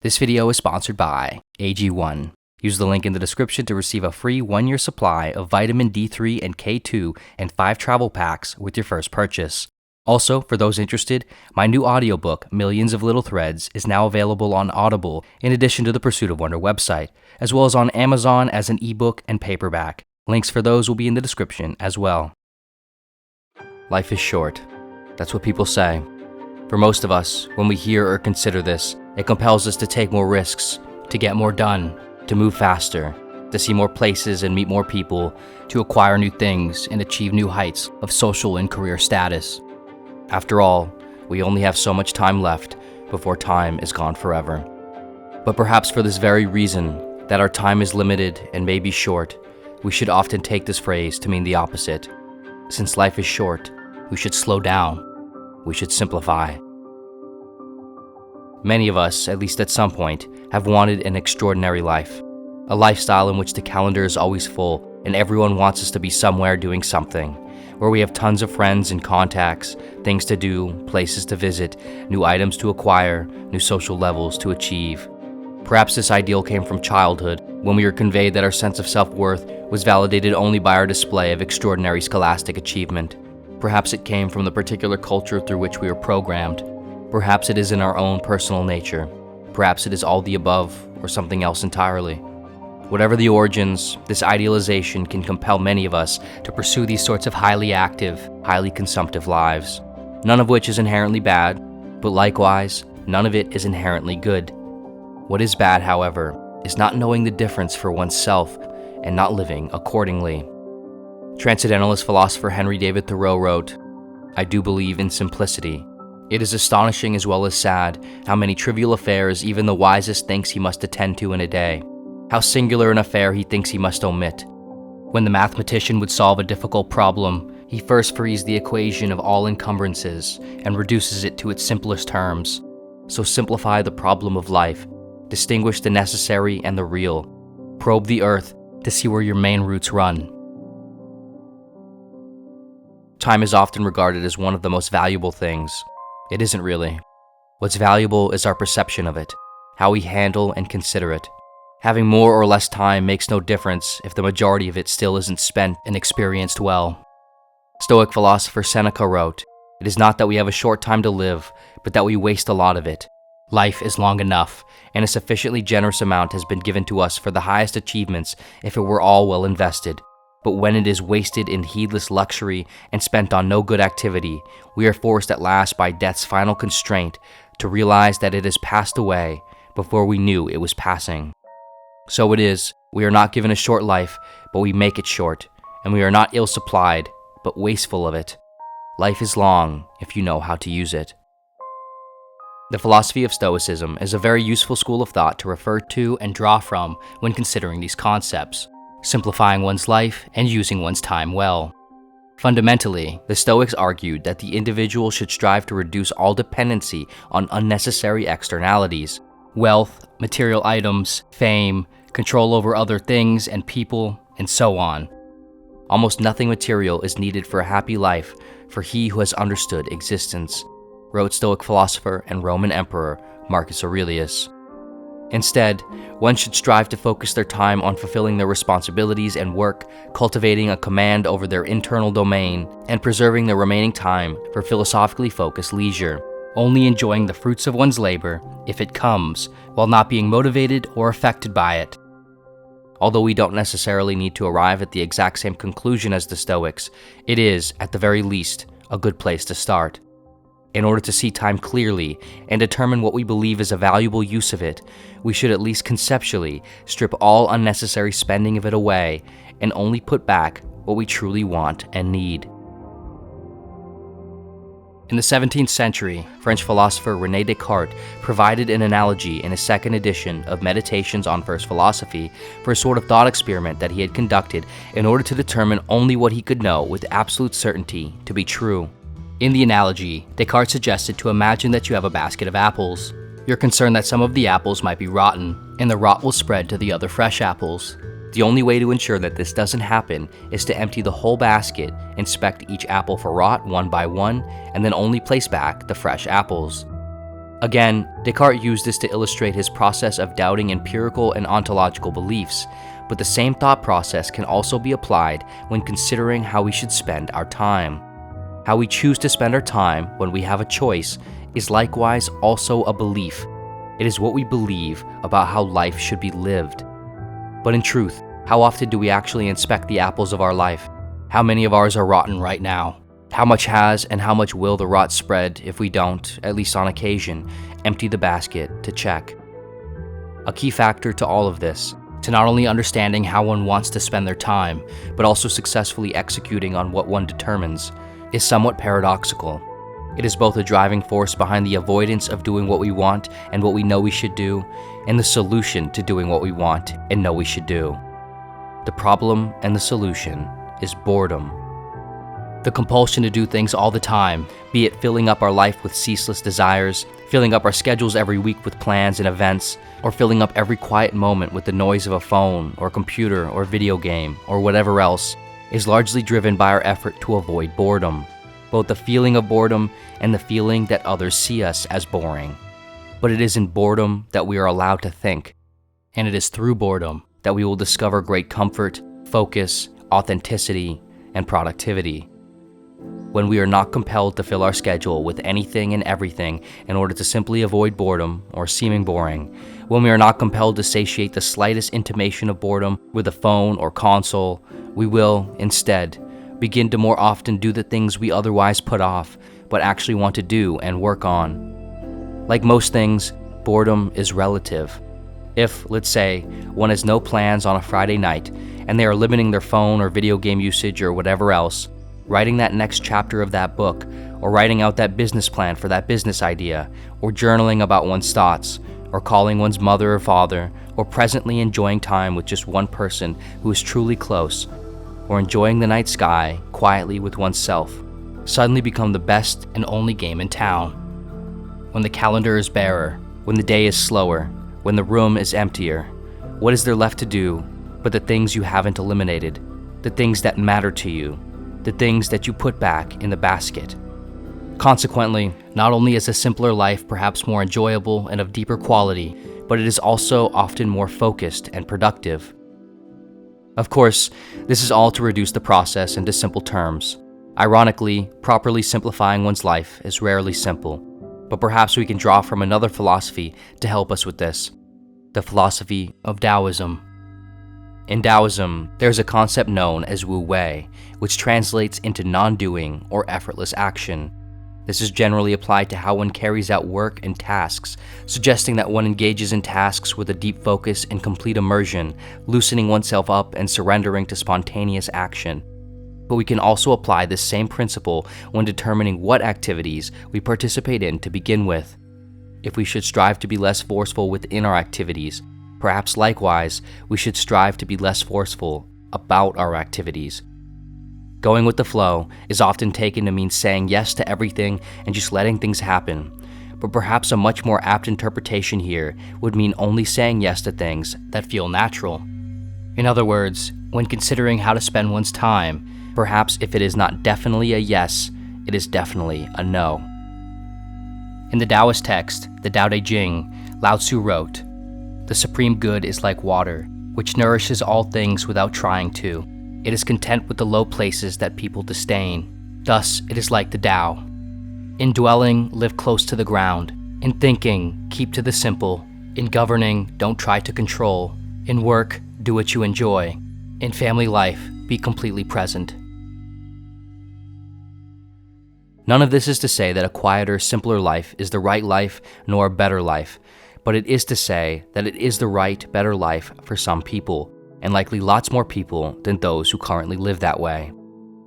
This video is sponsored by AG1. Use the link in the description to receive a free 1-year supply of vitamin D3 and K2 and 5 travel packs with your first purchase. Also, for those interested, my new audiobook, Millions of Little Threads, is now available on Audible in addition to the Pursuit of Wonder website, as well as on Amazon as an ebook and paperback. Links for those will be in the description as well. Life is short. That's what people say. For most of us, when we hear or consider this, it compels us to take more risks, to get more done, to move faster, to see more places and meet more people, to acquire new things and achieve new heights of social and career status. After all, we only have so much time left before time is gone forever. But perhaps for this very reason, that our time is limited and may be short, we should often take this phrase to mean the opposite. Since life is short, we should slow down. We should simplify. Many of us, at least at some point, have wanted an extraordinary life. A lifestyle in which the calendar is always full and everyone wants us to be somewhere doing something, where we have tons of friends and contacts, things to do, places to visit, new items to acquire, new social levels to achieve. Perhaps this ideal came from childhood, when we were conveyed that our sense of self-worth was validated only by our display of extraordinary scholastic achievement. Perhaps it came from the particular culture through which we were programmed. Perhaps it is in our own personal nature. Perhaps it is all the above, or something else entirely. Whatever the origins, this idealization can compel many of us to pursue these sorts of highly active, highly consumptive lives, none of which is inherently bad, but likewise, none of it is inherently good. What is bad, however, is not knowing the difference for oneself and not living accordingly. Transcendentalist philosopher Henry David Thoreau wrote, "I do believe in simplicity. It is astonishing as well as sad how many trivial affairs even the wisest thinks he must attend to in a day. How singular an affair he thinks he must omit. When the mathematician would solve a difficult problem, he first frees the equation of all encumbrances and reduces it to its simplest terms. So simplify the problem of life. Distinguish the necessary and the real. Probe the earth to see where your main roots run." Time is often regarded as one of the most valuable things. It isn't really. What's valuable is our perception of it, how we handle and consider it. Having more or less time makes no difference if the majority of it still isn't spent and experienced well. Stoic philosopher Seneca wrote, "It is not that we have a short time to live, but that we waste a lot of it. Life is long enough, and a sufficiently generous amount has been given to us for the highest achievements if it were all well invested. But when it is wasted in heedless luxury and spent on no good activity, we are forced at last by death's final constraint to realize that it has passed away before we knew it was passing. So it is, we are not given a short life, but we make it short, and we are not ill-supplied, but wasteful of it. Life is long if you know how to use it." The philosophy of Stoicism is a very useful school of thought to refer to and draw from when considering these concepts, simplifying one's life and using one's time well. Fundamentally, the Stoics argued that the individual should strive to reduce all dependency on unnecessary externalities, wealth, material items, fame, control over other things and people, and so on. Almost nothing material is needed for a happy life for he who has understood existence, wrote Stoic philosopher and Roman Emperor Marcus Aurelius. Instead, one should strive to focus their time on fulfilling their responsibilities and work, cultivating a command over their internal domain, and preserving the remaining time for philosophically focused leisure, only enjoying the fruits of one's labor, if it comes, while not being motivated or affected by it. Although we don't necessarily need to arrive at the exact same conclusion as the Stoics, it is, at the very least, a good place to start. In order to see time clearly and determine what we believe is a valuable use of it, we should at least conceptually strip all unnecessary spending of it away and only put back what we truly want and need. In the 17th century, French philosopher René Descartes provided an analogy in his second edition of Meditations on First Philosophy for a sort of thought experiment that he had conducted in order to determine only what he could know with absolute certainty to be true. In the analogy, Descartes suggested to imagine that you have a basket of apples. You're concerned that some of the apples might be rotten, and the rot will spread to the other fresh apples. The only way to ensure that this doesn't happen is to empty the whole basket, inspect each apple for rot one by one, and then only place back the fresh apples. Again, Descartes used this to illustrate his process of doubting empirical and ontological beliefs, but the same thought process can also be applied when considering how we should spend our time. How we choose to spend our time when we have a choice is likewise also a belief. It is what we believe about how life should be lived. But in truth, how often do we actually inspect the apples of our life? How many of ours are rotten right now? How much has and how much will the rot spread if we don't, at least on occasion, empty the basket to check? A key factor to all of this, to not only understanding how one wants to spend their time, but also successfully executing on what one determines, is somewhat paradoxical. It is both a driving force behind the avoidance of doing what we want and what we know we should do, and the solution to doing what we want and know we should do. The problem and the solution is boredom. The compulsion to do things all the time, be it filling up our life with ceaseless desires, filling up our schedules every week with plans and events, or filling up every quiet moment with the noise of a phone or computer or video game or whatever else, is largely driven by our effort to avoid boredom, both the feeling of boredom and the feeling that others see us as boring. But it is in boredom that we are allowed to think, and it is through boredom that we will discover great comfort, focus, authenticity, and productivity. When we are not compelled to fill our schedule with anything and everything in order to simply avoid boredom or seeming boring, when we are not compelled to satiate the slightest intimation of boredom with a phone or console, we will, instead, begin to more often do the things we otherwise put off, but actually want to do and work on. Like most things, boredom is relative. If, let's say, one has no plans on a Friday night, and they are limiting their phone or video game usage or whatever else, writing that next chapter of that book, or writing out that business plan for that business idea, or journaling about one's thoughts, or calling one's mother or father, or presently enjoying time with just one person who is truly close, or enjoying the night sky quietly with oneself, suddenly become the best and only game in town. When the calendar is barer, when the day is slower, when the room is emptier, what is there left to do but the things you haven't eliminated, the things that matter to you, the things that you put back in the basket? Consequently, not only is a simpler life perhaps more enjoyable and of deeper quality, but it is also often more focused and productive. Of course, this is all to reduce the process into simple terms. Ironically, properly simplifying one's life is rarely simple, but perhaps we can draw from another philosophy to help us with this, the philosophy of Taoism. In Taoism, there is a concept known as Wu Wei, which translates into non-doing or effortless action. This is generally applied to how one carries out work and tasks, suggesting that one engages in tasks with a deep focus and complete immersion, loosening oneself up and surrendering to spontaneous action. But we can also apply this same principle when determining what activities we participate in to begin with. If we should strive to be less forceful within our activities, perhaps likewise, we should strive to be less forceful about our activities. Going with the flow is often taken to mean saying yes to everything and just letting things happen, but perhaps a much more apt interpretation here would mean only saying yes to things that feel natural. In other words, when considering how to spend one's time, perhaps if it is not definitely a yes, it is definitely a no. In the Taoist text, the Tao Te Ching, Lao Tzu wrote, "The supreme good is like water, which nourishes all things without trying to. It is content with the low places that people disdain. Thus, it is like the Tao. In dwelling, live close to the ground. In thinking, keep to the simple. In governing, don't try to control. In work, do what you enjoy. In family life, be completely present." None of this is to say that a quieter, simpler life is the right life nor a better life, but it is to say that it is the right, better life for some people, and likely lots more people than those who currently live that way.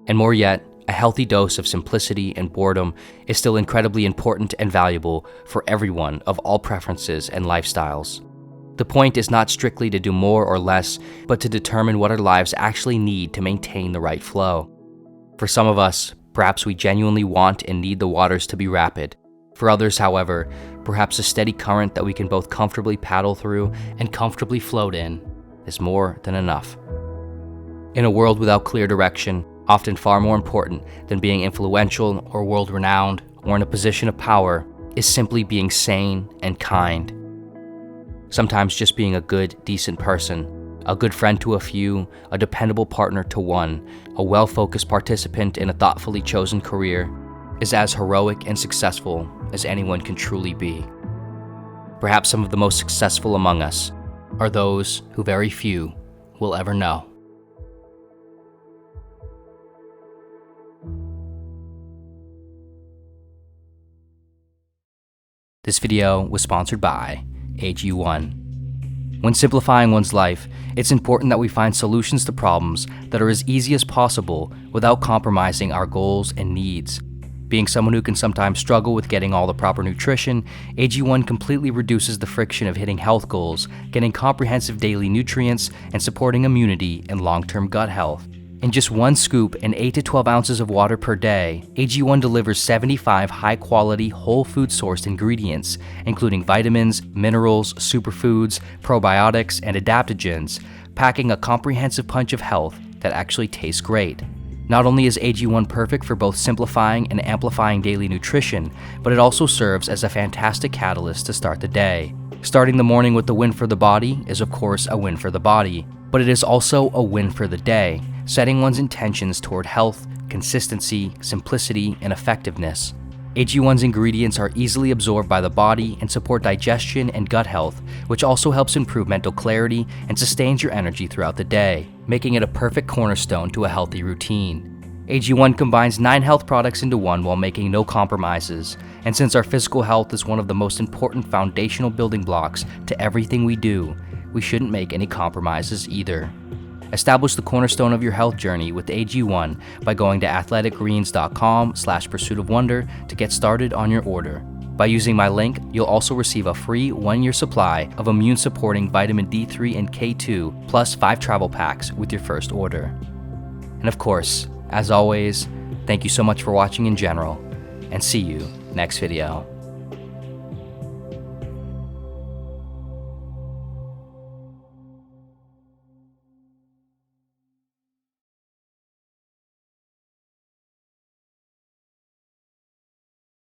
And more yet, a healthy dose of simplicity and boredom is still incredibly important and valuable for everyone of all preferences and lifestyles. The point is not strictly to do more or less, but to determine what our lives actually need to maintain the right flow. For some of us, perhaps we genuinely want and need the waters to be rapid. For others, however, perhaps a steady current that we can both comfortably paddle through and comfortably float in is more than enough. In a world without clear direction, often far more important than being influential or world-renowned or in a position of power, is simply being sane and kind. Sometimes just being a good, decent person, a good friend to a few, a dependable partner to one, a well-focused participant in a thoughtfully chosen career, is as heroic and successful as anyone can truly be. Perhaps some of the most successful among us are those who very few will ever know. This video was sponsored by AG1. When simplifying one's life, it's important that we find solutions to problems that are as easy as possible without compromising our goals and needs. Being someone who can sometimes struggle with getting all the proper nutrition, AG1 completely reduces the friction of hitting health goals, getting comprehensive daily nutrients, and supporting immunity and long-term gut health. In just one scoop and 8 to 12 ounces of water per day, AG1 delivers 75 high-quality, whole food-sourced ingredients, including vitamins, minerals, superfoods, probiotics, and adaptogens, packing a comprehensive punch of health that actually tastes great. Not only is AG1 perfect for both simplifying and amplifying daily nutrition, but it also serves as a fantastic catalyst to start the day. Starting the morning with the win for the body is of course a win for the body, but it is also a win for the day, setting one's intentions toward health, consistency, simplicity, and effectiveness. AG1's ingredients are easily absorbed by the body and support digestion and gut health, which also helps improve mental clarity and sustains your energy throughout the day, making it a perfect cornerstone to a healthy routine. AG1 combines 9 health products into one while making no compromises, and since our physical health is one of the most important foundational building blocks to everything we do, we shouldn't make any compromises either. Establish the cornerstone of your health journey with AG1 by going to athleticgreens.com/pursuitofwonder to get started on your order. By using my link, you'll also receive a free 1-year supply of immune-supporting vitamin D3 and K2 plus 5 travel packs with your first order. And of course, as always, thank you so much for watching in general, and see you next video.